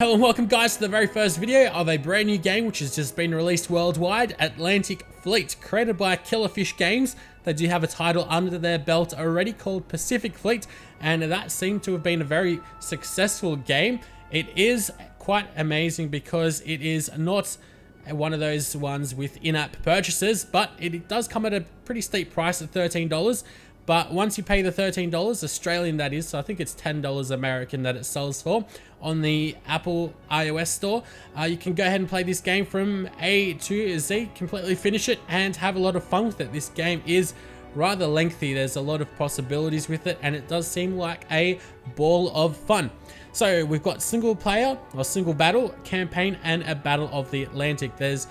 Hello and welcome guys to the very first video of a brand new game which has just been released worldwide, Atlantic Fleet, created by Killerfish Games. They do have a title under their belt already called Pacific Fleet, and that seemed to have been a very successful game. It is quite amazing because it is not one of those ones with in-app purchases, but it does come at a pretty steep price at $13. But once you pay the $13, Australian that is, so I think it's $10 American that it sells for, on the Apple iOS store, you can go ahead and play this game from A to Z, completely finish it, and have a lot of fun with it. This game is rather lengthy, there's a lot of possibilities with it, and it does seem like a ball of fun. So we've got single player, or single battle, campaign, and a battle of the Atlantic. It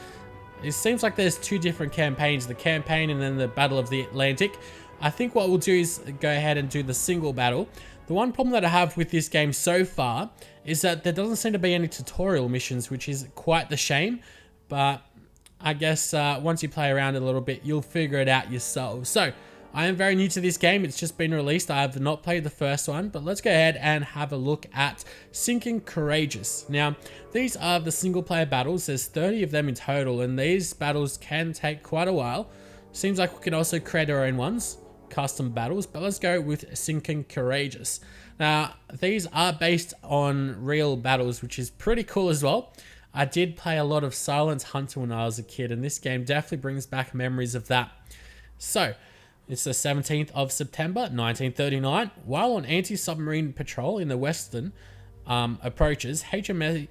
seems like there's two different campaigns, the campaign and then the battle of the Atlantic. I think what we'll do is go ahead and do the single battle. The one problem that I have with this game so far is that there doesn't seem to be any tutorial missions, which is quite the shame. But I guess once you play around a little bit, you'll figure it out yourself. So I am very new to this game. It's just been released. I have not played the first one, but let's go ahead and have a look at Sinking Courageous. Now, these are the single player battles. There's 30 of them in total, and these battles can take quite a while. Seems like we can also create our own ones, custom battles, but let's go with Sinking Courageous. Now, these are based on real battles, which is pretty cool as well. I did play a lot of Silent Hunter when I was a kid, and this game definitely brings back memories of that. So, it's the 17th of September, 1939. While on anti-submarine patrol in the western approaches, HMAS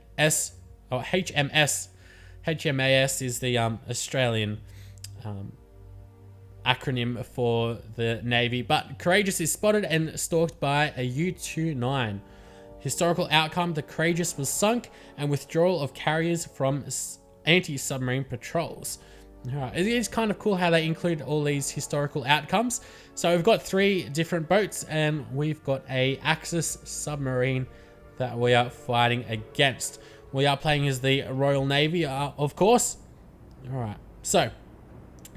is the Australian acronym for the Navy, but Courageous is spotted and stalked by a U-29. Historical outcome, the Courageous was sunk and withdrawal of carriers from anti-submarine patrols. Alright, it is kind of cool how they include all these historical outcomes. So we've got 3 different boats and we've got a Axis submarine that we are fighting against. We are playing as the Royal Navy, of course. Alright, so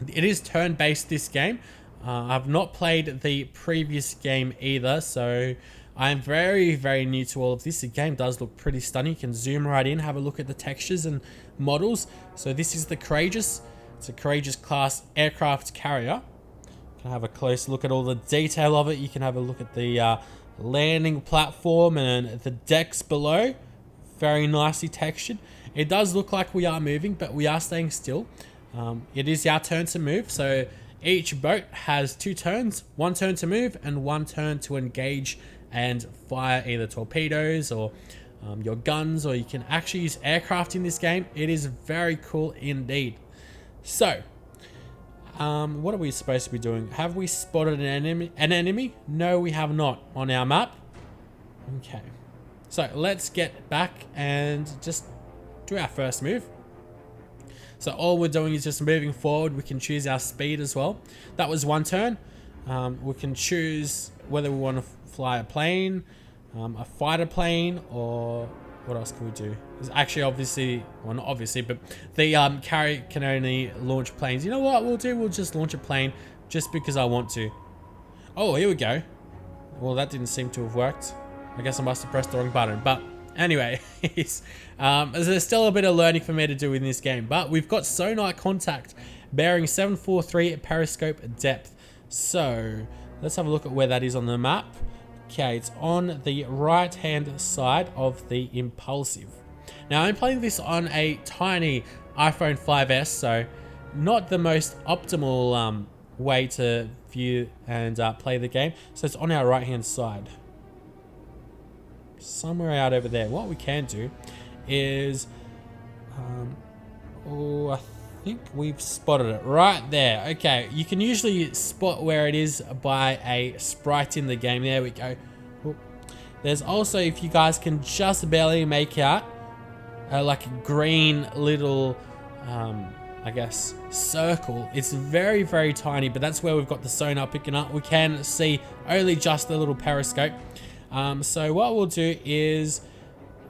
it is turn-based, this game. I've not played the previous game either, so I'm very, very new to all of this. The game does look pretty stunning. You can zoom right in, have a look at the textures and models. So this is the Courageous. It's a Courageous class aircraft carrier. You can have a close look at all the detail of it. You can have a look at the landing platform and the decks below. Very nicely textured. It does look like we are moving, but we are staying still. It is our turn to move, so each boat has 2 turns, 1 turn to move and 1 turn to engage and fire either torpedoes or your guns, or you can actually use aircraft in this game. It is very cool indeed. So, what are we supposed to be doing? Have we spotted an enemy? No, we have not on our map. Okay, so let's get back and just do our first move. So all we're doing is just moving forward. We can choose our speed as well. That was 1 turn. We can choose whether we want to fly a plane, a fighter plane, or what else can we do? There's actually obviously, well not obviously, but the carrier can only launch planes. You know what we'll do? We'll just launch a plane just because I want to. Oh, here we go. Well, that didn't seem to have worked. I guess I must have pressed the wrong button, but anyway, there's still a bit of learning for me to do in this game, but we've got sonar contact bearing 743 periscope depth. So let's have a look at where that is on the map. Okay, it's on the right hand side of the Impulsive. Now I'm playing this on a tiny iPhone 5S, so not the most optimal way to view and play the game. So it's on our right hand side, somewhere out over there. What we can do is oh, I think we've spotted it right there. Okay, you can usually spot where it is by a sprite in the game. There we go. Oh. There's also, if you guys can just barely make out like a green little I guess circle. It's very, very tiny, but that's where we've got the sonar picking up. We can see only just the little periscope. So what we'll do is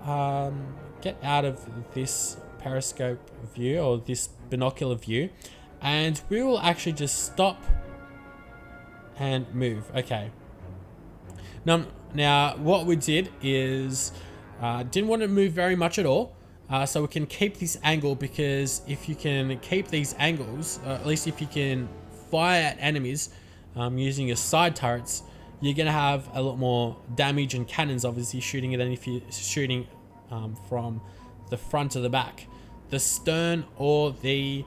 get out of this periscope view, or this binocular view, and we will actually just stop and move. Okay. Now what we did is Didn't want to move very much at all. So we can keep this angle, because if you can keep these angles, at least if you can fire at enemies using your side turrets, you're going to have a lot more damage and cannons obviously shooting it than if you're shooting from the front or the back. The stern or the...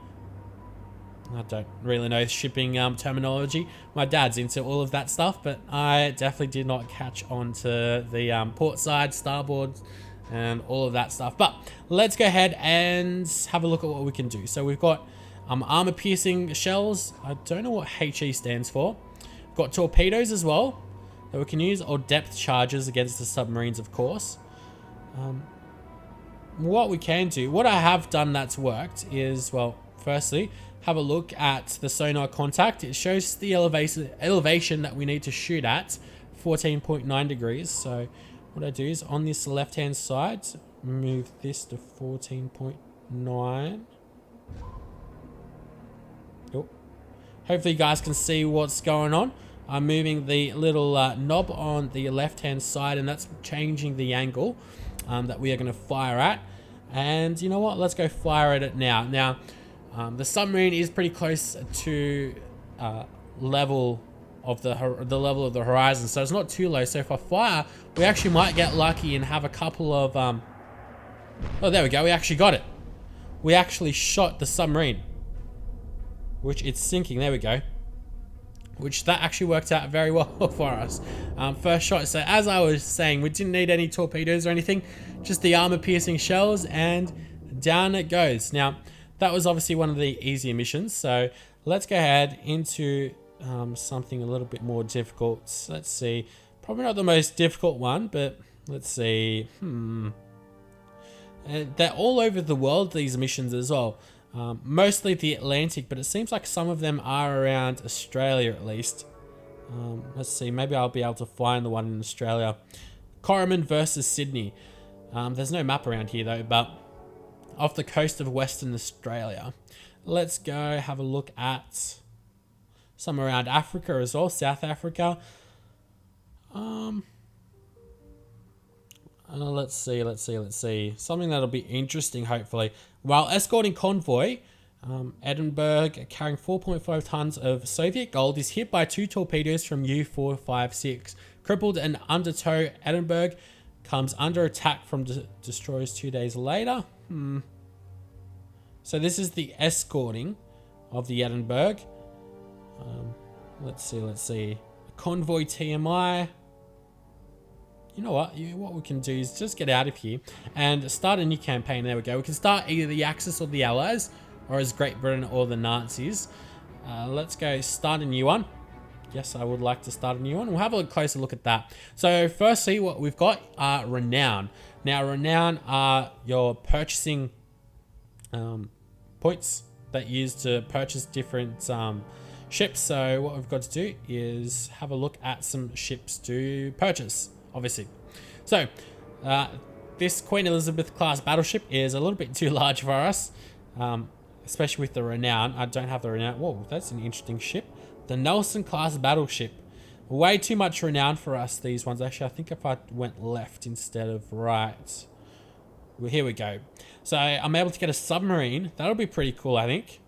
I don't really know shipping terminology. My dad's into all of that stuff, but I definitely did not catch on to the port side, starboard, and all of that stuff. But let's go ahead and have a look at what we can do. So we've got armor piercing shells. I don't know what HE stands for. We've got torpedoes as well that we can use, or depth charges against the submarines, of course. What we can do, what I have done that's worked is, well, firstly, have a look at the sonar contact. It shows the elevation that we need to shoot at, 14.9 degrees. So what I do is on this left hand side, move this to 14.9. Oh. Hopefully you guys can see what's going on. I'm moving the little knob on the left hand side, and that's changing the angle that we are going to fire at. And you know what, let's go fire at it now. Now the submarine is pretty close to level of the level of the horizon, so it's not too low. So if I fire, we actually might get lucky and have a couple of oh, there we go, we actually got it. We actually shot the submarine, which it's sinking. There we go. Which that actually worked out very well for us. First shot. So as I was saying, we didn't need any torpedoes or anything, just the armor piercing shells, and down it goes. Now that was obviously one of the easier missions, so let's go ahead into something a little bit more difficult. So let's see, probably not the most difficult one, but let's see. They're all over the world, these missions as well. Mostly the Atlantic, but it seems like some of them are around Australia at least. Let's see, maybe I'll be able to find the one in Australia. Corriman versus Sydney. There's no map around here though, but off the coast of Western Australia. Let's go have a look at some around Africa as well, South Africa. Let's see. Something that'll be interesting, hopefully. While escorting convoy, Edinburgh, carrying 4.5 tons of Soviet gold, is hit by 2 torpedoes from U-456. Crippled and under tow, Edinburgh comes under attack from destroyers 2 days later. So this is the escorting of the Edinburgh. Let's see. Convoy TMI. You know what? What we can do is just get out of here and start a new campaign. There we go. We can start either the Axis or the Allies, or as Great Britain or the Nazis. Let's go start a new one. Yes, I would like to start a new one. We'll have a closer look at that. So firstly, what we've got are Renown. Now, Renown are your purchasing points that you use to purchase different ships. So what we've got to do is have a look at some ships to purchase, obviously. So this Queen Elizabeth class battleship is a little bit too large for us, especially with the Renown. I don't have the Renown. Whoa, that's an interesting ship. The Nelson class battleship. Way too much renown for us, these ones. Actually, I think if I went left instead of right. Well, here we go. So I'm able to get a submarine. That'll be pretty cool, I think.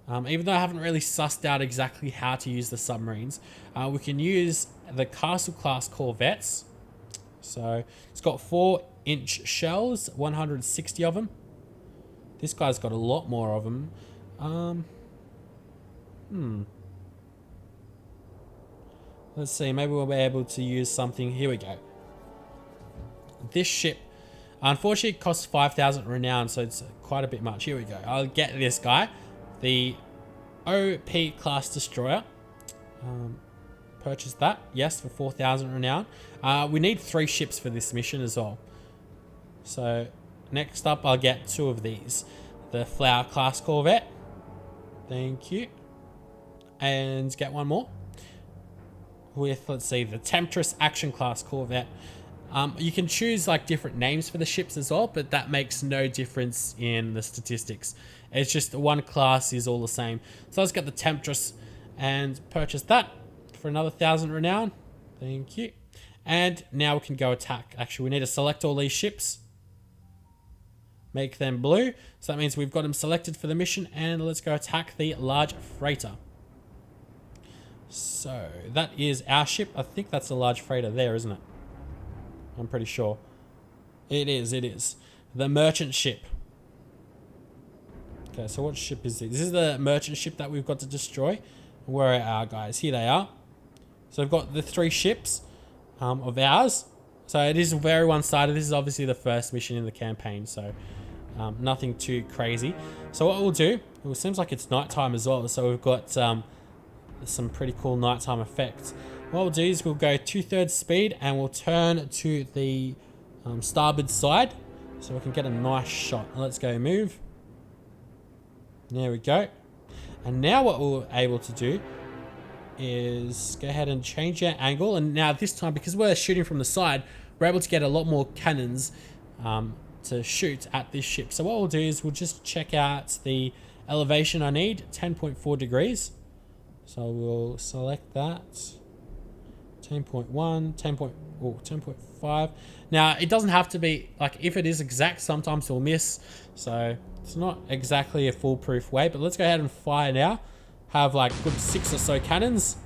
Even though I haven't really sussed out exactly how to use the submarines, we can use the Castle class corvettes. So it's got 4-inch shells, 160 of them. This guy's got a lot more of them. Let's see, maybe we'll be able to use something. Here we go. This ship, unfortunately, it costs 5,000 renown, so it's quite a bit much. Here we go. I'll get this guy, the OP class destroyer. Purchase that, yes, for 4,000 renown. We need 3 ships for this mission as well. So next up, I'll get 2 of these. The Flower class corvette. Thank you. And get one more with, let's see, the Temptress action class corvette. You can choose like different names for the ships as well, but that makes no difference in the statistics. It's just one class is all the same. So let's get the Temptress and purchase that for another 1,000 renown. Thank you. And now we can go attack. Actually, we need to select all these ships. Make them blue. So that means we've got them selected for the mission. And let's go attack the large freighter. So that is our ship. I think that's a large freighter there, isn't it? I'm pretty sure. It is, it is. The merchant ship. Okay, so what ship is this? This is the merchant ship that we've got to destroy. Where are our guys? Here they are. So we've got the 3 ships of ours. So it is very one-sided. This is obviously the first mission in the campaign, so nothing too crazy. So what we'll do, it seems like it's nighttime as well, so we've got some pretty cool nighttime effects. What we'll do is we'll go 2/3 speed and we'll turn to the starboard side so we can get a nice shot. Let's go move. There we go. And now what we're able to do is go ahead and change our angle. And now this time, because we're shooting from the side, we're able to get a lot more cannons to shoot at this ship. So what we'll do is we'll just check out the elevation I need, 10.4 degrees. So we'll select that. 10.1, 10.5. Now, it doesn't have to be, like, if it is exact, sometimes it'll miss. So it's not exactly a foolproof way, but let's go ahead and fire now. Have like good 6 or so cannons.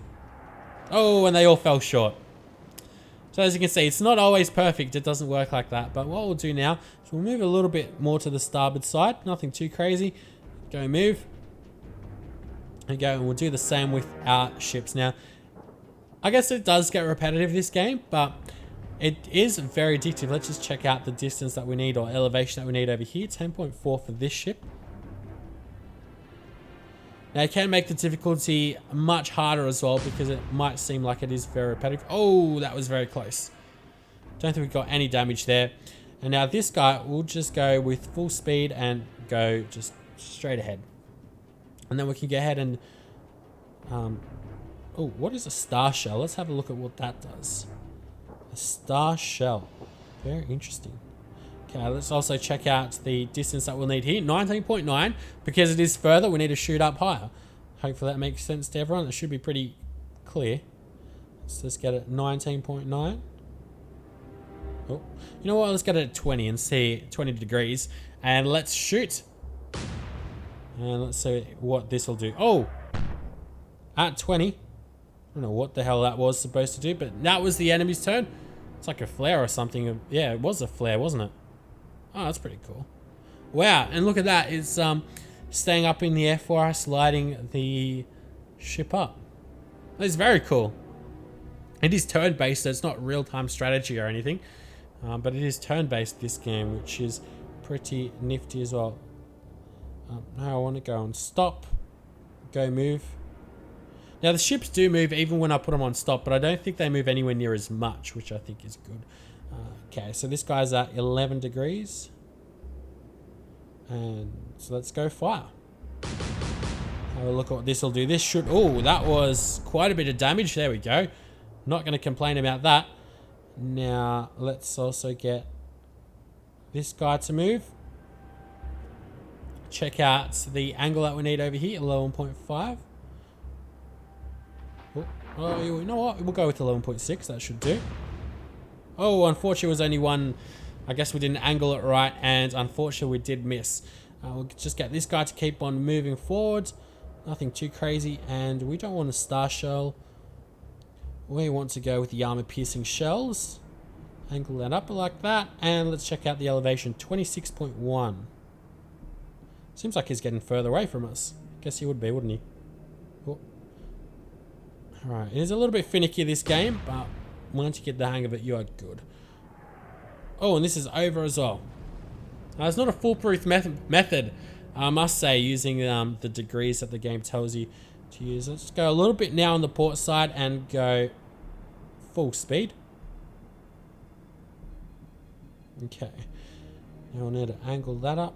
Oh, and they all fell short. So as you can see, it's not always perfect. It doesn't work like that. But what we'll do now is we'll move a little bit more to the starboard side. Nothing too crazy. Go move. And go, and we'll do the same with our ships. Now, I guess it does get repetitive, this game, but it is very addictive. Let's just check out the distance that we need, or elevation that we need over here. 10.4 for this ship. Now, it can make the difficulty much harder as well, because it might seem like it is very repetitive. Oh, that was very close. Don't think we got any damage there. And now this guy, we'll just go with full speed and go just straight ahead. And then we can go ahead and... oh, what is a star shell? Let's have a look at what that does. A star shell. Very interesting. Okay, let's also check out the distance that we'll need here. 19.9. Because it is further, we need to shoot up higher. Hopefully that makes sense to everyone. It should be pretty clear. Let's just get it 19.9. Oh, you know what? Let's get it at 20 and see 20 degrees. And let's shoot. And let's see what this will do. Oh! At 20. I don't know what the hell that was supposed to do, but that was the enemy's turn. It's like a flare or something. Yeah, it was a flare, wasn't it? Oh, that's pretty cool. Wow, and look at that. It's staying up in the air for us, lighting the ship up. It's very cool. It is turn-based, so it's not real-time strategy or anything. But it is turn-based, this game, which is pretty nifty as well. Now I want to go and stop. Go move. Now the ships do move even when I put them on stop, but I don't think they move anywhere near as much, which I think is good. Okay, so this guy's at 11 degrees. And so let's go fire. Have a look at what this will do. This should... Oh, that was quite a bit of damage. There we go. Not going to complain about that. Now, let's also get this guy to move. Check out the angle that we need over here, 11.5. Oh, you know what? We'll go with 11.6. That should do. Oh, unfortunately, it was only one. I guess we didn't angle it right, and unfortunately, we did miss. We'll just get this guy to keep on moving forward. Nothing too crazy, and we don't want a star shell. We want to go with the armor-piercing shells. Angle that up like that, and let's check out the elevation, 26.1. Seems like he's getting further away from us. Guess he would be, wouldn't he? Oh. Alright, it is a little bit finicky, this game, but once you get the hang of it, you are good. Oh, and this is over as well. Now, it's not a foolproof method, I must say, using the degrees that the game tells you to use. Let's go a little bit now on the port side and go full speed. Okay. Now I need to angle that up.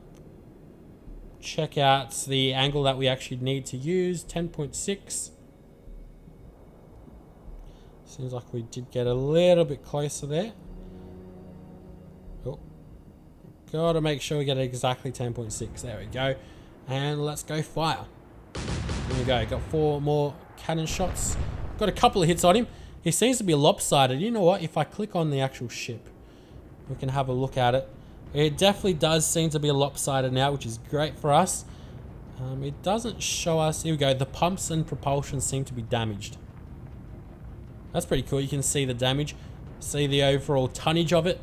Check out the angle that we actually need to use, 10.6. Seems like we did get a little bit closer there. Oh. Gotta make sure we get exactly 10.6. There we go. And let's go fire. There we go. Got 4 more cannon shots. Got a couple of hits on him. He seems to be lopsided. You know what? If I click on the actual ship, we can have a look at it. It definitely does seem to be lopsided now, which is great for us. It doesn't show us... Here we go. The pumps and propulsion seem to be damaged. That's pretty cool. You can see the damage. See the overall tonnage of it.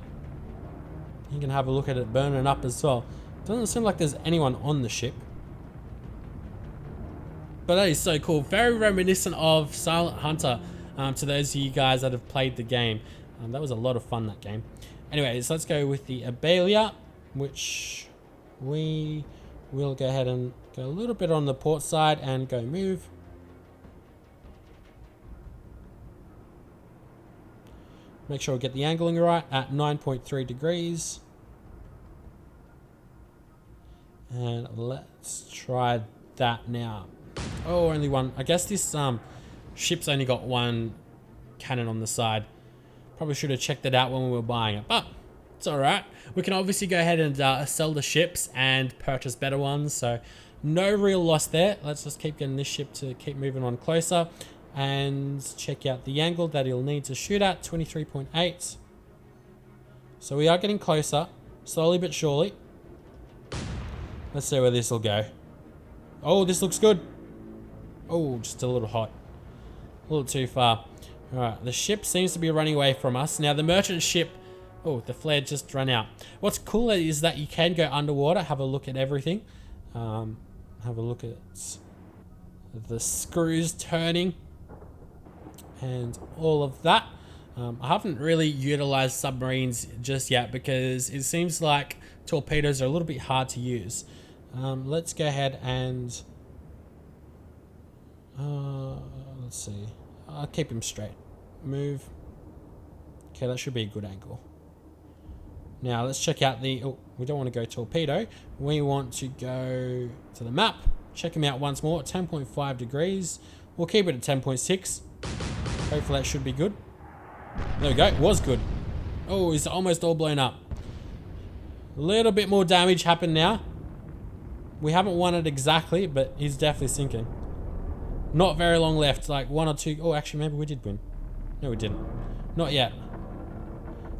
You can have a look at it burning up as well. Doesn't seem like there's anyone on the ship. But that is so cool. Very reminiscent of Silent Hunter, to those of you guys that have played the game. That was a lot of fun, that game. Anyways, let's go with the Abelia, which we will go ahead and go a little bit on the port side and go move. Make sure we get the angling right at 9.3 degrees. And let's try that now. Oh, only one. I guess this ship's only got one cannon on the side. Probably should have checked it out when we were buying it, but it's all right. We can obviously go ahead and sell the ships and purchase better ones, so no real loss there. Let's just keep getting this ship to keep moving on closer and check out the angle that he'll need to shoot at, 23.8. So we are getting closer, slowly but surely. Let's see where this will go. Oh, this looks good. Oh, just a little hot. A little too far. Alright, the ship seems to be running away from us. Now, the merchant ship... Oh, the flare just ran out. What's cool is that you can go underwater, have a look at everything. Have a look at the screws turning and all of that. I haven't really utilized submarines just yet because it seems like torpedoes are a little bit hard to use. Let's go ahead and... let's see. I'll keep him straight. Move. Okay, that should be a good angle. Now, let's check out the... Oh, we don't want to go torpedo. We want to go to the map. Check him out once more. 10.5 degrees. We'll keep it at 10.6. Hopefully that should be good. There we go. It was good. Oh, he's almost all blown up. A little bit more damage happened now. We haven't won it exactly, but he's definitely sinking. Not very long left, like one or two. Oh, actually, maybe we did win. No, we didn't. Not yet.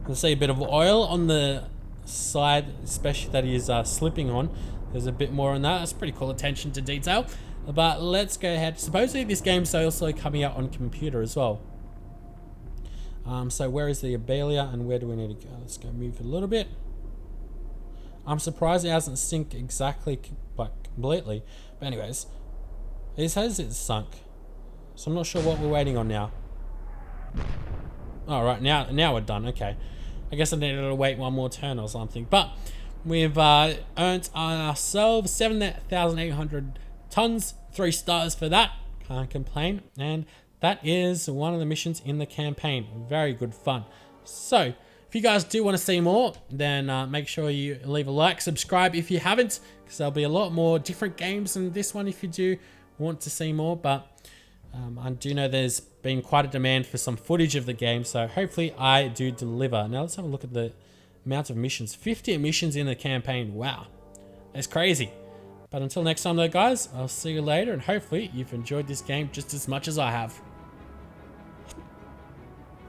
Let's see a bit of oil on the side, especially that he is slipping on. There's a bit more on that. That's pretty cool attention to detail. But let's go ahead. Supposedly this game's also coming out on computer as well. So where is the Abelia and where do we need to go? Let's go move a little bit. I'm surprised it hasn't sunk exactly, like, completely. But anyways, it says it's sunk. So I'm not sure what we're waiting on now. All right, now we're done. Okay. I guess I needed to wait one more turn or something. But we've earned ourselves 7,800 tons. 3 stars for that. Can't complain. And that is one of the missions in the campaign. Very good fun. So, if you guys do want to see more, then make sure you leave a like, subscribe if you haven't, because there'll be a lot more different games than this one if you do want to see more. But I do know there's been quite a demand for some footage of the game, so hopefully I do deliver. Now let's have a look at the amount of missions. 50 missions in the campaign. Wow, that's crazy. But until next time though, guys, I'll see you later, and hopefully you've enjoyed this game just as much as I have.